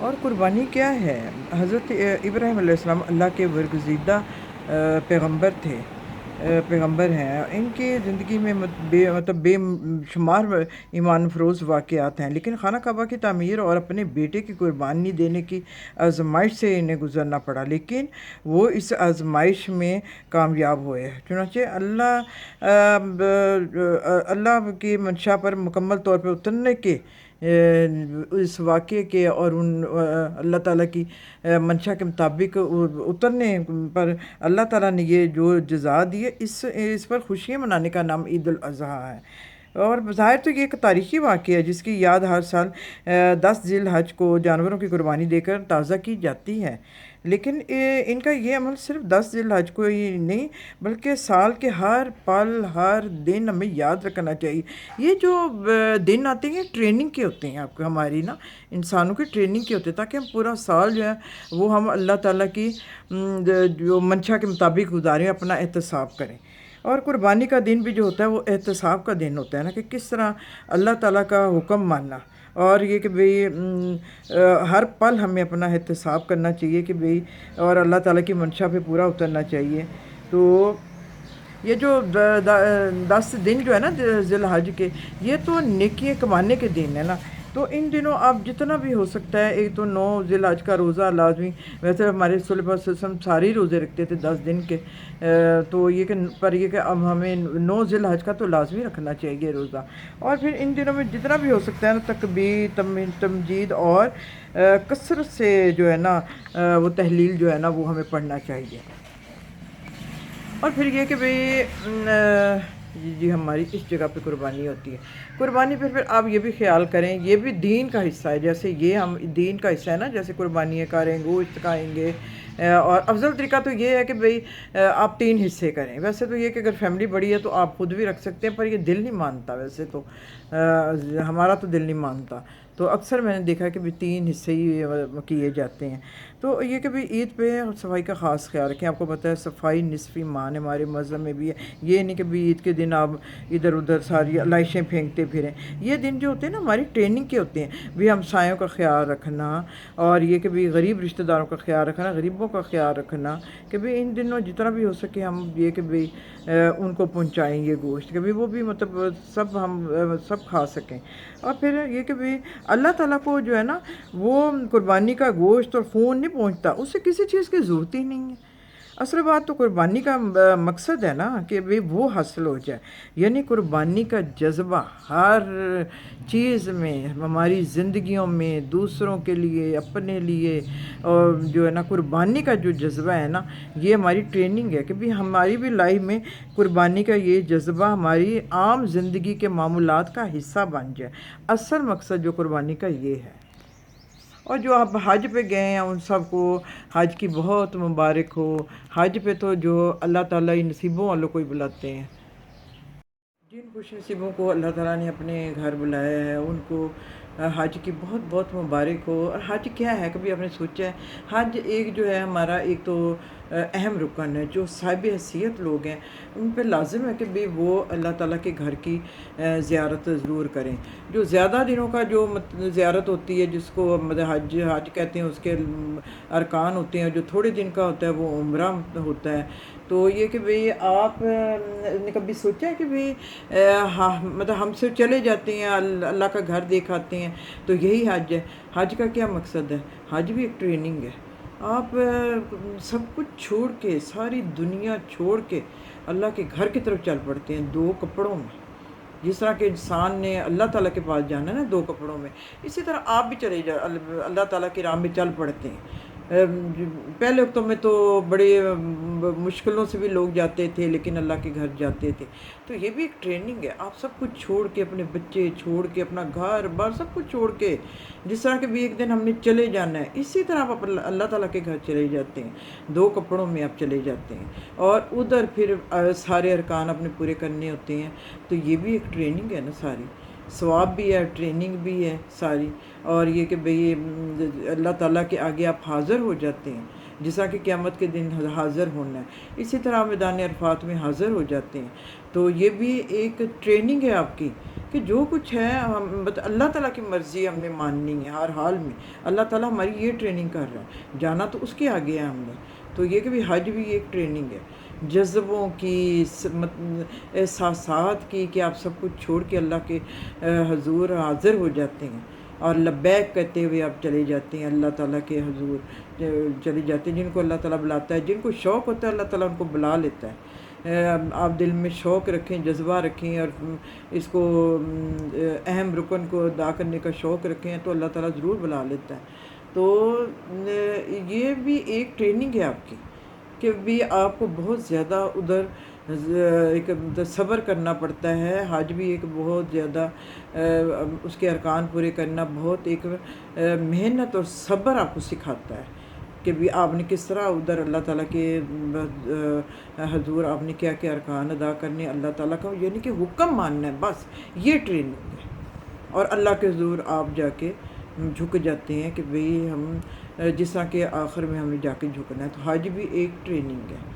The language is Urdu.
اور قربانی کیا ہے؟ حضرت ابراہیم علیہ السلام اللہ کے برگزیدہ پیغمبر تھے، پیغمبر ہیں۔ ان کی زندگی میں بے شمار ایمان فروز واقعات ہیں، لیکن خانہ کعبہ کی تعمیر اور اپنے بیٹے کی قربانی دینے کی آزمائش سے انہیں گزرنا پڑا، لیکن وہ اس آزمائش میں کامیاب ہوئے۔ چنانچہ اللہ کی منشا پر مکمل طور پہ اترنے کے اس واقعے کے اور اللہ تعالیٰ کی منشا کے مطابق اترنے پر اللہ تعالیٰ نے یہ جو جزا دی ہے، اس پر خوشیاں منانے کا نام عید الاضحیٰ ہے۔ اور بظاہر تو یہ ایک تاریخی واقعہ ہے جس کی یاد ہر سال 10 ذی الحج کو جانوروں کی قربانی دے کر تازہ کی جاتی ہے، لیکن ان کا یہ عمل صرف 10 ذی الحج کو ہی نہیں بلکہ سال کے ہر پل ہر دن ہمیں یاد رکھنا چاہیے۔ یہ جو دن آتے ہیں ٹریننگ کے ہوتے ہیں، آپ کو ہماری انسانوں کی ٹریننگ کے ہوتے ہیں، تاکہ ہم پورا سال جو ہے وہ ہم اللہ تعالیٰ کی جو منشا کے مطابق گزاریں، اپنا احتساب کریں۔ اور قربانی کا دن بھی جو ہوتا ہے وہ احتساب کا دن ہوتا ہے نا، کہ کس طرح اللہ تعالیٰ کا حکم ماننا، اور یہ کہ بھئی ہر پل ہمیں اپنا احتساب کرنا چاہیے کہ بھئی، اور اللہ تعالیٰ کی منشا پہ پورا اترنا چاہیے۔ تو یہ جو 10 دن جو ہے نا ذی الحج کے، یہ تو نیکیاں کمانے کے دن ہے نا۔ تو ان دنوں آپ جتنا بھی ہو سکتا ہے، ایک تو 9 ذی الحج کا روزہ لازمی، ویسے ہمارے رسول اللہ صلی اللہ علیہ وسلم سارے ہی روزے رکھتے تھے 10 دن کے، تو یہ کہ اب ہمیں 9 ذی الحج کا تو لازمی رکھنا چاہیے روزہ۔ اور پھر ان دنوں میں جتنا بھی ہو سکتا ہے نا، تکبیر تمجید اور کثرت سے جو ہے نا وہ تحلیل جو ہے نا وہ ہمیں پڑھنا چاہیے۔ اور پھر یہ کہ جی ہماری اس جگہ پہ قربانی ہوتی ہے۔ قربانی پھر آپ یہ بھی خیال کریں، یہ بھی دین کا حصہ ہے، جیسے یہ ہم دین کا حصہ ہے نا، جیسے قربانی کریں، گوشت کھائیں گے، اور افضل طریقہ تو یہ ہے کہ بھئی آپ 3 حصے کریں۔ ویسے تو یہ کہ اگر فیملی بڑی ہے تو آپ خود بھی رکھ سکتے ہیں، پر یہ دل نہیں مانتا، ویسے تو ہمارا تو دل نہیں مانتا، تو اکثر میں نے دیکھا کہ بھی 3 حصے ہی کیے جاتے ہیں۔ تو یہ کہ بھی عید پہ صفائی کا خاص خیال رکھیں۔ آپ کو پتہ ہے صفائی نصف ایمان ہمارے مذہب میں بھی ہے۔ یہ نہیں کہ بھی عید کے دن آپ ادھر ادھر ساری لائشیں پھینکتے پھریں۔ یہ دن جو ہوتے ہیں نا ہماری ٹریننگ کے ہوتے ہیں، بھی ہمسایوں کا خیال رکھنا، اور یہ کہ بھی غریب رشتہ داروں کا خیال رکھنا، غریبوں کا خیال رکھنا، کہ بھی ان دنوں جتنا بھی ہو سکے ہم یہ کہ بھی ان کو پہنچائیں یہ گوشت، کہ بھی وہ بھی مطلب ہم سب کھا سکیں۔ اور پھر یہ کہ بھی اللہ تعالیٰ کو جو ہے نا وہ قربانی کا گوشت اور خون نہیں پہنچتا، اسے کسی چیز کی ضرورت ہی نہیں ہے۔ اصل بات تو قربانی کا مقصد ہے نا کہ بھئی وہ حاصل ہو جائے، یعنی قربانی کا جذبہ ہر چیز میں، ہماری زندگیوں میں، دوسروں کے لیے، اپنے لیے، اور جو ہے نا قربانی کا جو جذبہ ہے نا، یہ ہماری ٹریننگ ہے کہ بھی ہماری بھی لائف میں قربانی کا یہ جذبہ ہماری عام زندگی کے معمولات کا حصہ بن جائے۔ اصل مقصد جو قربانی کا یہ ہے۔ اور جو آپ حج پہ گئے ہیں ان سب کو حج کی بہت مبارک ہو۔ حج پہ تو جو اللہ تعالیٰ نصیبوں والوں کو ہی بلاتے ہیں، جن خوش نصیبوں کو اللہ تعالیٰ نے اپنے گھر بلایا ہے ان کو حج کی بہت بہت مبارک ہو۔ اور حج کیا ہے، کبھی آپ نے سوچا ہے؟ حج ایک جو ہے ہمارا ایک تو اہم رکن ہے، جو صاحب حیثیت لوگ ہیں ان پہ لازم ہے کہ بھی وہ اللہ تعالیٰ کے گھر کی زیارت ضرور کریں۔ جو زیادہ دنوں کا جو زیارت ہوتی ہے، جس کو حج کہتے ہیں، اس کے ارکان ہوتے ہیں، جو تھوڑے دن کا ہوتا ہے وہ عمرہ ہوتا ہے۔ تو یہ کہ بھئی آپ نے کبھی سوچا ہے کہ بھئی مطلب ہم سے چلے جاتے ہیں، اللہ کا گھر دیکھ آتے ہیں، تو یہی حج ہے۔ حج کا کیا مقصد ہے؟ حج بھی ایک ٹریننگ ہے۔ آپ سب کچھ چھوڑ کے، ساری دنیا چھوڑ کے اللہ کے گھر کی طرف چل پڑتے ہیں 2 کپڑوں میں۔ جس طرح کہ انسان نے اللہ تعالیٰ کے پاس جانا ہے نا 2 کپڑوں میں، اسی طرح آپ بھی چلے اللہ تعالیٰ کی راہ میں چل پڑتے ہیں۔ پہلے وقتوں میں تو بڑے مشکلوں سے بھی لوگ جاتے تھے، لیکن اللہ کے گھر جاتے تھے۔ تو یہ بھی ایک ٹریننگ ہے۔ آپ سب کچھ چھوڑ کے، اپنے بچے چھوڑ کے، اپنا گھر بار سب کچھ چھوڑ کے، جس طرح کہ بھی ایک دن ہم نے چلے جانا ہے، اسی طرح آپ اللہ تعالیٰ کے گھر چلے جاتے ہیں، 2 کپڑوں میں آپ چلے جاتے ہیں، اور ادھر پھر سارے ارکان اپنے پورے کرنے ہوتے ہیں۔ تو یہ بھی ایک ٹریننگ ہے نا، ساری ثواب بھی ہے، ٹریننگ بھی ہے ساری۔ اور یہ کہ بھئی اللہ تعالیٰ کے آگے آپ حاضر ہو جاتے ہیں، جس طرح کہ قیامت کے دن حاضر ہونا ہے، اسی طرح میدان عرفات میں حاضر ہو جاتے ہیں۔ تو یہ بھی ایک ٹریننگ ہے آپ کی کہ جو کچھ ہے ہم اللہ تعالیٰ کی مرضی ہم نے ماننی ہے ہر حال میں۔ اللہ تعالیٰ ہماری یہ ٹریننگ کر رہا ہے، جانا تو اس کے آگے ہے ہم نے۔ تو یہ کہ بھی حج بھی ایک ٹریننگ ہے، جذبوں کی، احساسات کی، کہ آپ سب کچھ چھوڑ کے اللہ کے حضور حاضر ہو جاتے ہیں اور لبیک کہتے ہوئے آپ چلے جاتے ہیں اللہ تعالیٰ کے حضور چلے جاتے ہیں۔ جن کو اللہ تعالیٰ بلاتا ہے، جن کو شوق ہوتا ہے، اللہ تعالیٰ ان کو بلا لیتا ہے۔ آپ دل میں شوق رکھیں، جذبہ رکھیں اور اس کو اہم رکن کو ادا کرنے کا شوق رکھیں تو اللہ تعالیٰ ضرور بلا لیتا ہے۔ تو یہ بھی ایک ٹریننگ ہے آپ کی کہ بھی آپ کو بہت زیادہ ادھر ایک صبر کرنا پڑتا ہے۔ حج بھی ایک بہت زیادہ اس کے ارکان پورے کرنا بہت ایک محنت اور صبر آپ کو سکھاتا ہے کہ بھی آپ نے کس طرح ادھر اللہ تعالیٰ کے حضور آپ نے کیا کیا ارکان ادا کرنے، اللہ تعالیٰ کا یعنی کہ حکم ماننا ہے، بس یہ ٹریننگ ہے۔ اور اللہ کے حضور آپ جا کے جھک جاتے ہیں کہ بھئی ہم جس طرح کہ آخر میں ہمیں جا کے جھکنا ہے۔ تو حج بھی ایک ٹریننگ ہے۔